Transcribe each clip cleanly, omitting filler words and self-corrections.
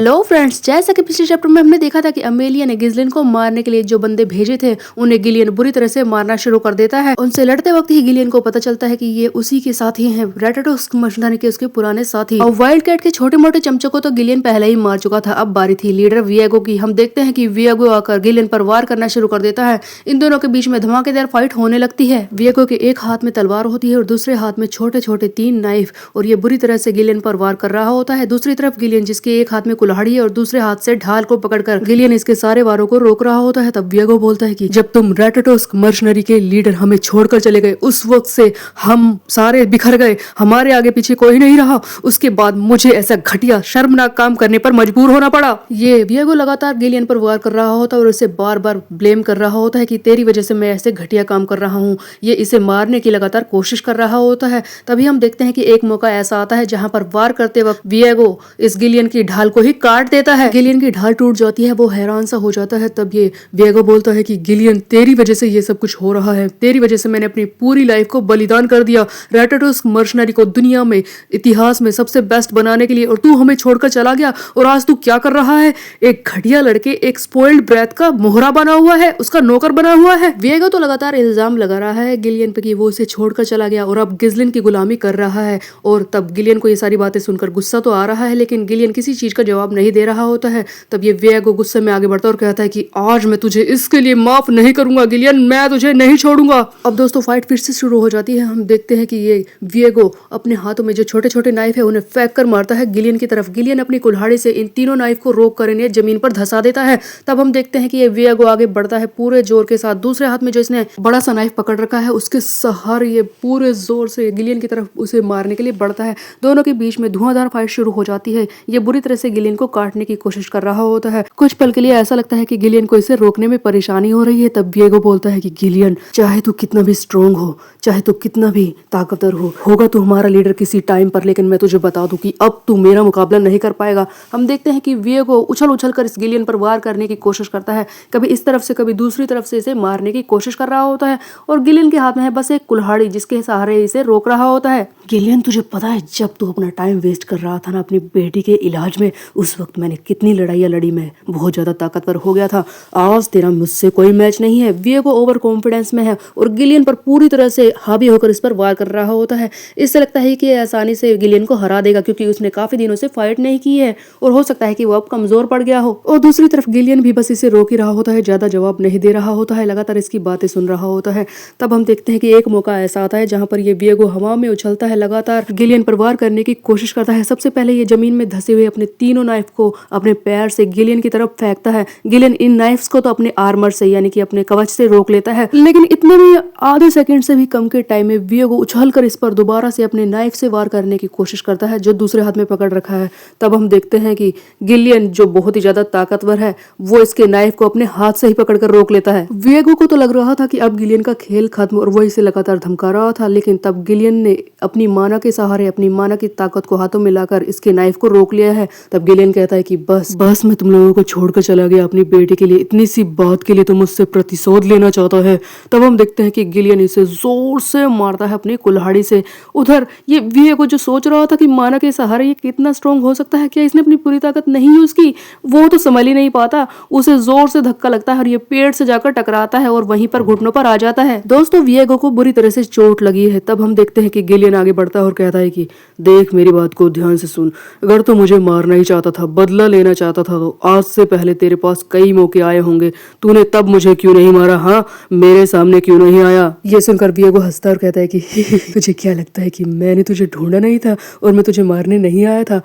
Hello friends, जैसा कि पिछले चैप्टर में हमने देखा था कि अमेलिया ने गिजलिन को मारने के लिए जो बंदे भेजे थे उन्हें गिलियन बुरी तरह से मारना शुरू कर देता है। उनसे लड़ते वक्त ही गिलियन को पता चलता है कि ये उसी के साथी हैं, रेटाटोस मर्सनरी के उसके पुराने साथी। और वाइल्ड कैट के छोटे मोटे चमचों को तो गिलियन पहले ही मार चुका था। अब बारी थी लीडर विएगो की। हम देखते हैं कि विएगो आकर गिलियन पर वार करना शुरू कर देता है। इन दोनों के बीच में धमाकेदार फाइट होने लगती है। विएगो के एक हाथ में तलवार होती है और दूसरे हाथ में छोटे छोटे 3 नाइफ, और ये बुरी तरह से गिलियन पर वार कर रहा होता है। दूसरी तरफ गिलियन, जिसके एक हाथ में कुल्हाड़ी है और दूसरे हाथ से ढाल को पकड़कर गिलियन इसके सारे वारों को रोक रहा होता है। तब विएगो बोलता है कि जब तुम रेटाटोस मर्सनरी के लीडर हमें छोड़कर चले गए, उस वक्त से हम सारे बिखर गए, हमारे आगे पीछे कोई नहीं रहा। उसके बाद मुझे ऐसा घटिया शर्मनाक काम करने पर मजबूर होना पड़ा। ये विएगो लगातार गिलियन पर वार कर रहा होता है और उसे बार बार ब्लेम कर रहा होता है कि तेरी वजह से मैं ऐसे घटिया काम कर रहा हूँ। ये इसे मारने की लगातार कोशिश कर रहा होता है। तभी हम देखते हैं कि एक मौका ऐसा आता है जहां पर वार करते वक्त विएगो इस गिलियन की ढाल को ही काट देता है। गिलियन की ढाल टूट जाती है, वो हैरान सा हो जाता है। तब ये विएगो बोलता है कि गिलियन, तेरी वजह से ये सब कुछ हो रहा है, तेरी वजह से मैंने अपनी पूरी लाइफ को बलिदान कर दिया रेटाटोस मर्सनरी को दुनिया में, इतिहास में सबसे बेस्ट बनाने के लिए, और तू हमें छोड़कर चला गया। और आज तू क्या कर रहा है? एक घटिया लड़के, एक स्पॉइल्ड ब्रेथ का मोहरा बना हुआ है, उसका नौकर बना हुआ है। विएगो तो लगातार इल्जाम लगा रहा है गिलियन पे कि वो उसे छोड़कर चला गया और अब गिजलिन की गुलामी कर रहा है। और तब गिलियन को ये सारी बातें सुनकर गुस्सा तो आ रहा है, लेकिन गिलियन किसी चीज का जवाब नहीं दे रहा होता है। तब ये विएगो गुस्से में आगे बढ़ता है और कहता है कि आज मैं तुझे इसके लिए माफ नहीं करूंगा गिलियन, मैं तुझे नहीं छोड़ूंगा। अब दोस्तों फाइट फिर से शुरू हो जाती है। हम देखते हैं कि ये विएगो अपने हाथों में जो छोटे छोटे नाइफ है उन्हें फेंक कर मारता है गिलियन की तरफ। गिलियन अपनी कुल्हाड़ी से इन तीनों नाइफ को रोक कर इन्हें जमीन पर धंसा देता है। तब हम देखते हैं कि ये विएगो आगे बढ़ता है पूरे जोर के साथ। दूसरे हाथ में जो इसने बड़ा सा नाइफ पकड़ रखा है उसके सहारे ये पूरे जोर से गिलियन की तरफ उसे मारने के लिए बढ़ता है। दोनों के बीच में धुआंधार फाइट शुरू हो जाती है। ये बुरी तरह से गिलियन को काटने की कोशिश कर रहा होता है। कुछ पल के लिए ऐसा लगता है कि गिलियन को इसे रोकने में परेशानी हो रही है। तब विएगो बोलता है कि गिलियन, चाहे तू कितना भी स्ट्रोंग हो, चाहे तू कितना भी ताकतवर होगा तू हमारा लीडर किसी टाइम पर, लेकिन मैं तुझे बता दूं कि अब तू मेरा मुकाबला नहीं कर पाएगा। हम देखते हैं कि विएगो उछल उछल कर इस गिलियन पर वार करने की कोशिश करता है। कभी इस तरफ से कभी दूसरी तरफ से इसे मारने की कोशिश कर रहा होता है और गिलियन के हाथ में है बस एक कुल्हाड़ी, जिसके सहारे इसे रोक रहा होता है। गिलियन, तुझे पता है जब तू अपना टाइम वेस्ट कर रहा था ना अपनी बेटी के इलाज में, उस वक्त मैंने कितनी लड़ाइयाँ लड़ी, मैं बहुत ज्यादा ताकतवर हो गया था। आज तेरा मुझसे कोई मैच नहीं है। विएगो ओवर कॉन्फिडेंस में है और गिलियन पर पूरी तरह से हावी होकर इस पर वार कर रहा होता है। इससे लगता है कि आसानी से गिलियन को हरा देगा, क्योंकि उसने काफी दिनों से फाइट नहीं की है और हो सकता है कि वो अब कमजोर पड़ गया हो। और दूसरी तरफ गिलियन भी बस इसे रोक ही रहा होता है, ज्यादा जवाब नहीं दे रहा होता है, लगातार इसकी बातें सुन रहा होता है। तब हम देखते हैं कि एक मौका ऐसा आता है जहां पर ये विएगो हवा में उछलता है, लगातार गिलियन पर वार करने की कोशिश करता है। सबसे पहले ये जमीन में धंसे हुए अपने तीनों नाइफ को अपने पैर से गिलियन की तरफ फेंकता है। गिलियन इन नाइफ्स को तो अपने आर्मर से, यानी कि अपने कवच से रोक लेता है, लेकिन इतने भी आधे सेकंड से भी कम के टाइम में विएगो उछलकर इस पर दोबारा से अपने नाइफ से वार करने की कोशिश करता है, जो दूसरे हाथ में पकड़ रखा है। तब हम देखते हैं कि गिलियन, जो बहुत ही ज्यादा ताकतवर है, वो इसके नाइफ को अपने हाथ से ही पकड़कर रोक लेता है। विएगो को तो लग रहा था कि अब गिलियन का खेल खत्म और वो इसे लगातार धमका रहा था, लेकिन तब गिलियन ने अपनी माना के सहारे, अपनी माना की ताकत को हाथों में लाकर इसके नाइफ को रोक लिया है। तब गिलियन कहता है कि बस बस, मैं तुम लोगों को छोड़कर चला गया अपनी बेटी के लिए, इतनी सी बात के लिए तुम मुझसे प्रतिशोध लेना चाहता है। तब हम देखते हैं कि गिलियन इसे जोर से मारता है अपनी कुल्हाड़ी से। उधर ये विएगो जो सोच रहा था कि माना के सहारे ये कितना स्ट्रांग हो सकता है, क्या इसने अपनी पूरी ताकत नहीं यूज की, वो तो संभल ही नहीं पाता। उसे जोर से धक्का लगता है और ये पेड़ से जाकर टकराता है और वहीं पर घुटनों पर आ जाता है। दोस्तों, विएगो को बुरी तरह से चोट लगी है। तब हम देखते हैं कि गिलियन आगे बढ़ता है और कहता है कि देख, मेरी बात को ध्यान से सुन, अगर तो मुझे मारना ही चाहता था, बदला लेना चाहता था, तो आज से पहले तेरे पास कई मौके आए होंगे, तूने तब मुझे क्यों नहीं मारा? हाँ, मेरे सामने क्यों नहीं आया? ये सुनकर विएगो हंसता और कहता है कि तुझे क्या लगता है कि मैंने तुझे ढूंढा नहीं था और मैं तुझे मारने नहीं आया था?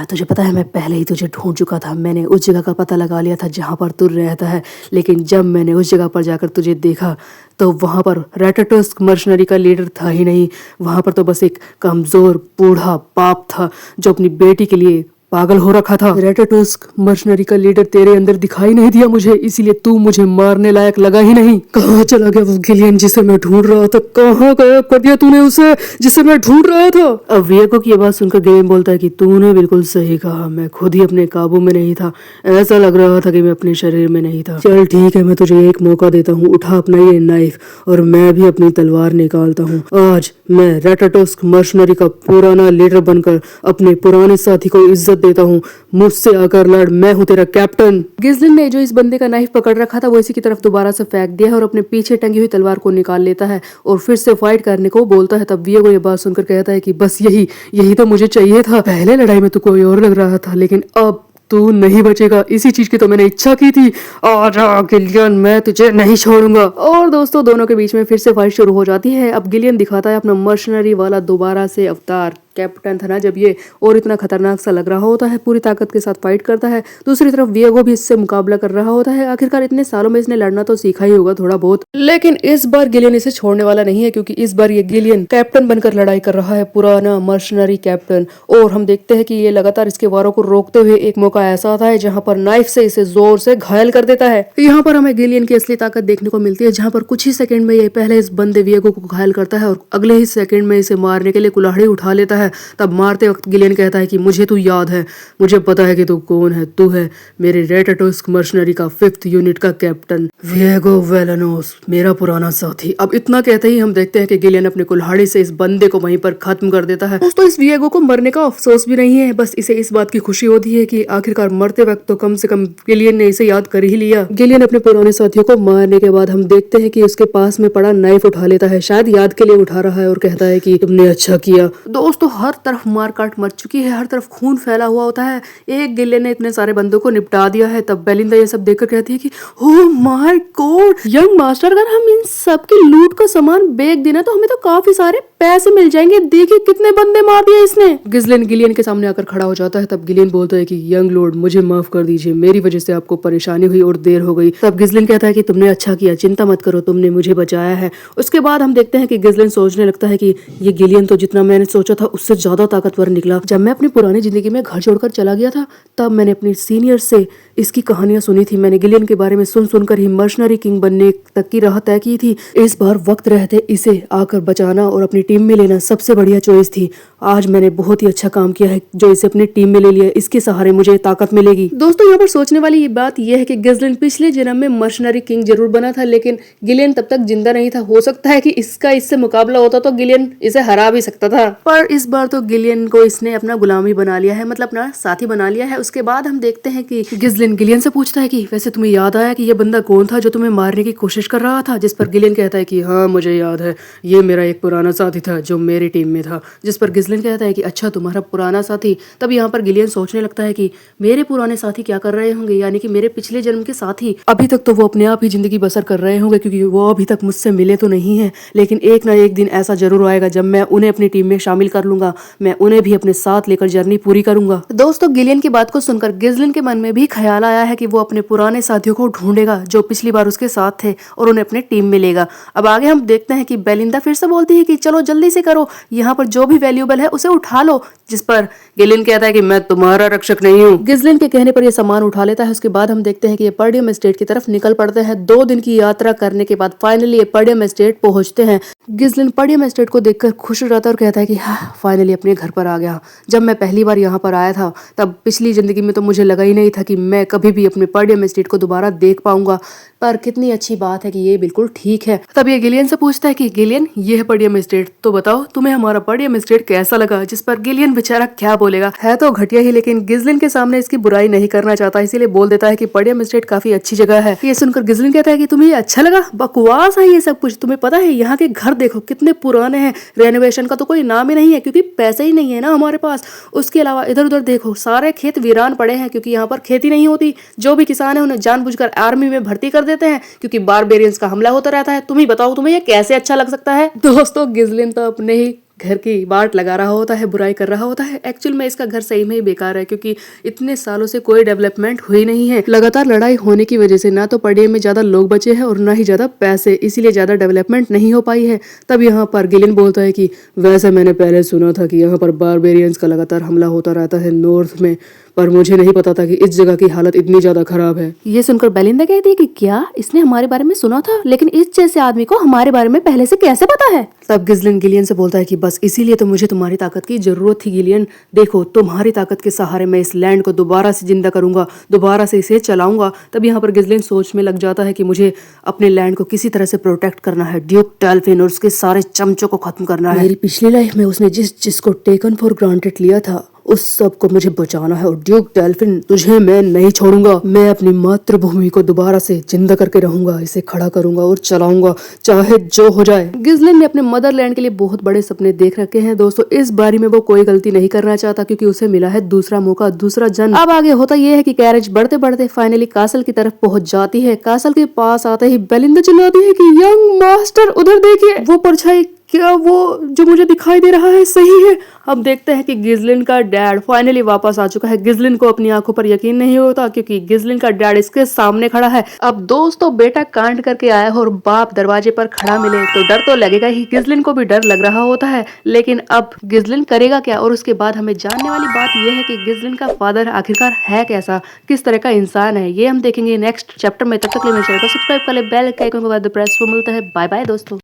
तुझे पता है मैं पहले ही तुझे ढूंढ चुका था। मैंने उस जगह का पता लगा लिया था जहां पर तू रहता है, लेकिन जब मैंने उस जगह पर जाकर तुझे देखा तो वहां पर रेटाटोस मर्सनरी का लीडर था ही नहीं। वहां पर तो बस एक कमजोर बूढ़ा बाप था जो अपनी बेटी के लिए पागल हो रखा था। रेटाटोस मर्सनरी का लीडर तेरे अंदर दिखाई नहीं दिया मुझे, इसीलिए तू मुझे मारने लायक लगा ही नहीं। कहाँ चला गया वो गिलियन जिसे मैं ढूंढ रहा था? कहाँ गायब कर दिया तूने उसे जिसे मैं ढूंढ रहा था? अब विएगो की बात सुनकर गिलियन बोलता है कि तूने बिल्कुल सही कहा, मैं खुद ही अपने काबू में नहीं था। ऐसा लग रहा था कि मैं अपने शरीर में नहीं था। चल ठीक है, मैं तुझे एक मौका देता हूँ, उठा अपना ये नाइफ और मैं भी अपनी तलवार निकालता हूँ। आज मैं रेटाटोस मर्सनरी का पुराना लीडर बनकर अपने पुराने साथी को इज्जत इजाजत देता हूँ, मुझसे आकर लड़, मैं हूँ तेरा कैप्टन। गिजलिन ने जो इस बंदे का नाइफ पकड़ रखा था वो इसी की तरफ दोबारा से फेंक दिया है और अपने पीछे टंगी हुई तलवार को निकाल लेता है और फिर से फाइट करने को बोलता है। तब विएगो ये बात सुनकर कहता है कि बस यही यही तो मुझे चाहिए था। पहले लड़ाई में तो कोई और लग रहा था, लेकिन अब तू नहीं बचेगा, इसी चीज की तो मैंने इच्छा की थी। आजा गिलियन, मैं तुझे नहीं छोड़ूंगा। और दोस्तों दोनों के बीच में फिर से फाइट शुरू हो जाती है। अब गिलियन दिखाता है अपना मर्शनरी वाला दोबारा से अवतार। कैप्टन था ना जब ये, और इतना खतरनाक सा लग रहा होता है, पूरी ताकत के साथ फाइट करता है। दूसरी तरफ विएगो भी इससे मुकाबला कर रहा होता है। आखिरकार इतने सालों में इसने लड़ना तो सीखा ही होगा थोड़ा बहुत, लेकिन इस बार गिलियन इसे छोड़ने वाला नहीं है, क्योंकि इस बार ये गिलियन कैप्टन बनकर लड़ाई कर रहा है, पुराना मर्शनरी कैप्टन। और हम देखते हैं कि ये लगातार इसके वारों को रोकते हुए एक मौका ऐसा आता है जहां पर नाइफ से इसे जोर से घायल कर देता है। यहाँ पर हमें गिलियन की असली ताकत देखने को मिलती है, जहाँ पर कुछ ही सेकंड में ये पहले इस बंदे विएगो को घायल करता है और अगले ही सेकंड में इसे मारने के लिए कुल्हाड़ी उठा लेता है। तब मारते वक्त गिलियन कहता है कि मुझे तू याद है, मुझे पता है कि तू कौन है, तू है मेरे रेटाटोस्क मर्शनरी का 5th यूनिट का कैप्टन विएगो वेलानोस, मेरा पुराना साथी। अब इतना कहते ही हम देखते हैं कि गिलियन अपने कुल्हाड़ी से इस बंदे को वहीं पर खत्म कर देता है। दोस्तों इस विएगो को मरने का अफसोस भी नहीं है, बस इसे इस बात की खुशी होती है कि आखिरकार मरते वक्त तो कम से कम गिलियन ने इसे याद कर ही लिया। गिलियन अपने पुराने साथियों को मारने के बाद हम देखते हैं कि उसके पास में पड़ा नाइफ उठा लेता है, शायद याद के लिए उठा रहा है, और कहता है कि तुमने अच्छा किया। दोस्तों हर तरफ मार काट मच चुकी है, हर तरफ खून फैला हुआ होता है। एक गिलियन ने इतने सारे बंदों को निपटा दिया है। तब बेलिंदा ये सब देखकर कहती है कि oh my God young master, अगर हम इन सब की लूट का सामान बेच देना तो हमें तो काफी सारे पैसे मिल जाएंगे। देखिए कितने बंदे मार दिए इसने। गिजलिन गिलियन के सामने आकर खड़ा हो जाता है। तब गिलियन बोलता है कि यंग लॉर्ड मुझे माफ कर दीजिए, मेरी वजह से आपको परेशानी हुई और देर हो गई। तब गिजलिन कहता है कि तुमने अच्छा किया, चिंता मत करो, तुमने मुझे बचाया है। उसके बाद हम देखते हैं कि गिजलिन सोचने लगता है कि ये गिलियन तो जितना मैंने सोचा था उससे ज्यादा ताकतवर निकला। जब मैं अपनी पुरानी जिंदगी में घर छोड़कर चला गया था तब मैंने अपने सीनियर से इसकी कहानियां सुनी थी। मैंने गिलियन के बारे में सुनकर ही मर्शनरी किंग बनने तक की राह तय की थी। इस बार वक्त रहते इसे आकर बचाना और अपनी टीम में लेना सबसे बढ़िया चॉइस थी। आज मैंने बहुत ही अच्छा काम किया है जो इसे अपनी टीम में ले लिया। इसके सहारे मुझे ताकत मिलेगी। दोस्तों यहाँ पर सोचने वाली ये बात यह है कि गिजलिन पिछले जन्म में मर्शनरी किंग जरूर बना था, लेकिन गिलियन तब तक जिंदा नहीं था। हो सकता है कि इसका इससे मुकाबला होता तो गिलियन इसे हरा भी सकता था, पर इस बार तो गिलियन को इसने अपना गुलामी बना लिया है, मतलब अपना साथी बना लिया है। उसके बाद हम देखते हैं कि गिलियन से पूछता है कि वैसे तुम्हें याद आया कि ये बंदा कौन था जो तुम्हें मारने की कोशिश कर रहा था? जिस पर गिलियन कहता है कि हाँ मुझे याद है, ये मेरा एक पुराना साथी था जो मेरी टीम में था। जिस पर गिजलिन कहता है कि अच्छा तुम्हारा पुराना साथी। तब यहाँ पर गिलियन सोचने लगता है कि मेरे पुराने साथी क्या कर रहे होंगे, यानी कि मेरे पिछले जन्म के साथी। अभी तक तो वो अपने आप ही जिंदगी बसर कर रहे होंगे क्योंकि वो अभी तक मुझसे मिले तो नहीं है, लेकिन एक ना एक दिन ऐसा जरूर आएगा जब मैं उन्हें अपनी टीम में शामिल कर लूंगा। मैं उन्हें भी अपने साथ लेकर जर्नी पूरी करूंगा। दोस्तों गिलियन की बात को सुनकर गिजलिन के मन में भी ख्याल आया है कि वो अपने पुराने साथियों को ढूंढेगा जो पिछली बार उसके साथ थे और उन्हें अपने टीम में लेगा। अब आगे हम देखते हैं कि बेलिंदा फिर से बोलती है कि चलो जल्दी से करो, यहाँ पर जो भी वैल्यूएबल है उसे उठा लो। जिस पर गिलियन कहता है कि मैं तुम्हारा रक्षक नहीं हूँ। गिजलिन के कहने पर यह सामान उठा लेता है। उसके बाद हम देखते हैं कि ये पर्डियम एस्टेट की तरफ निकल पड़ते हैं। 2 दिन की यात्रा करने के बाद फाइनली ये पर्डियम एस्टेट पहुंचते हैं। गिजलिन पर्डियम एस्टेट को देखकर खुश हो जाता है और कहता है कि हाँ फाइनली अपने घर पर आ गया। जब मैं पहली बार यहाँ पर आया था तब पिछली जिंदगी में तो मुझे लगा ही नहीं था कि मैं कभी भी अपने पर्डियम एस्टेट को दोबारा देख पाऊंगा, पर कितनी अच्छी बात है कि ये बिल्कुल ठीक है। तब ये गिलियन से पूछता है कि गिलियन ये है पर्डियम एस्टेट, तो बताओ तुम्हें हमारा पर्डियम एस्टेट कैसा लगा? जिस पर गिलियन बेचारा क्या बोलेगा, है तो घटिया ही, लेकिन गिजलिन के सामने इसकी बुराई नहीं करना चाहता, इसीलिए बोल देता है कि पर्डियम एस्टेट काफी अच्छी जगह है। ये सुनकर गिजलिन कहता है कि तुम्हें ये अच्छा लगा? बकवास है ये सब कुछ। तुम्हें पता है यहाँ के घर देखो कितने पुराने हैं, रेनोवेशन का तो कोई नाम ही नहीं है क्योंकि पैसे ही नहीं है ना हमारे पास। उसके अलावा इधर उधर देखो सारे खेत वीरान पड़े हैं क्योंकि यहाँ पर खेती नहीं होती। जो भी किसान है उन्हें जानबूझकर आर्मी में भर्ती कर देते हैं क्योंकि बारबेरियंस का हमला होता रहता है। तुम ही बताओ तुम्हें ये कैसे अच्छा लग सकता है? दोस्तों गिजलिन तो अपने ही घर की बाट लगा रहा होता है, बुराई कर रहा होता है। एक्चुअल में इसका घर सही में ही बेकार है क्योंकि इतने सालों से कोई डेवलपमेंट हुई नहीं है। लगातार लड़ाई होने की वजह से ना तो पर्डियम में ज्यादा लोग बचे हैं और ना ही ज्यादा पैसे, इसीलिए ज्यादा डेवलपमेंट नहीं हो पाई है। तब यहाँ पर गिलियन बोलता है कि वैसे मैंने पहले सुना था कि यहाँ पर बारबेरियंस का लगातार हमला होता रहता है नॉर्थ में, पर मुझे नहीं पता था कि इस जगह की हालत इतनी ज्यादा खराब है। ये सुनकर बेलिंदा कहती है कि क्या इसने हमारे बारे में सुना था, लेकिन इस जैसे आदमी को हमारे बारे में पहले से कैसे पता है? तब गिजलिन गिलियन से बोलता है कि बस इसीलिए तो मुझे तुम्हारी ताकत की जरूरत थी गिलियन। देखो तुम्हारी ताकत के सहारे मैं इस लैंड को दोबारा से जिंदा करूंगा, दोबारा से इसे चलाऊंगा। तब यहाँ पर गिजलिन सोच में लग जाता है कि मुझे अपने लैंड को किसी तरह से प्रोटेक्ट करना है, ड्यूक टैल्फिन और उसके सारे चमचों को खत्म करना है। मेरी पिछली लाइफ में उसने जिसको टेकन फॉर ग्रांटेड लिया था उस सब को मुझे बचाना है और ड्यूक डेल्फिन तुझे मैं नहीं छोड़ूंगा। मैं अपनी मातृभूमि को दोबारा से जिंदा करके रहूंगा, इसे खड़ा करूंगा और चलाऊंगा चाहे जो हो जाए। गिज़लिन ने अपने मदरलैंड के लिए बहुत बड़े सपने देख रखे हैं दोस्तों। इस बारी में वो कोई गलती नहीं करना चाहता क्योंकि उसे मिला है दूसरा मौका, दूसरा जन्म। अब आगे होता यह है कि कैरेज बढ़ते बढ़ते फाइनली कासल की तरफ पहुंच जाती है। कासल के पास आते ही बेलिंदा चिल्लाती है कि यंग मास्टर उधर देखिए, वो परछाई क्या वो जो मुझे दिखाई दे रहा है सही है। अब देखते हैं कि गिज़लिन का डैड फाइनली वापस आ चुका है। गिज़लिन को अपनी आंखों पर यकीन नहीं होता क्योंकि गिज़लिन का डैड इसके सामने खड़ा है। अब दोस्तों बेटा कांड करके आया हो और बाप दरवाजे पर खड़ा मिले तो डर तो लगेगा ही। गिज़लिन को भी डर लग रहा होता है, लेकिन अब गिज़लिन करेगा क्या? और उसके बाद हमें जानने वाली बात यह है कि गिज़लिन का फादर आखिरकार है कैसा, किस तरह का इंसान है, ये हम देखेंगे नेक्स्ट चैप्टर में। तब तक के लिए मेरे चैनल को सब्सक्राइब कर ले, बेल के आइकन को प्रेस। वो मिलता है, बाय बाय दोस्तों।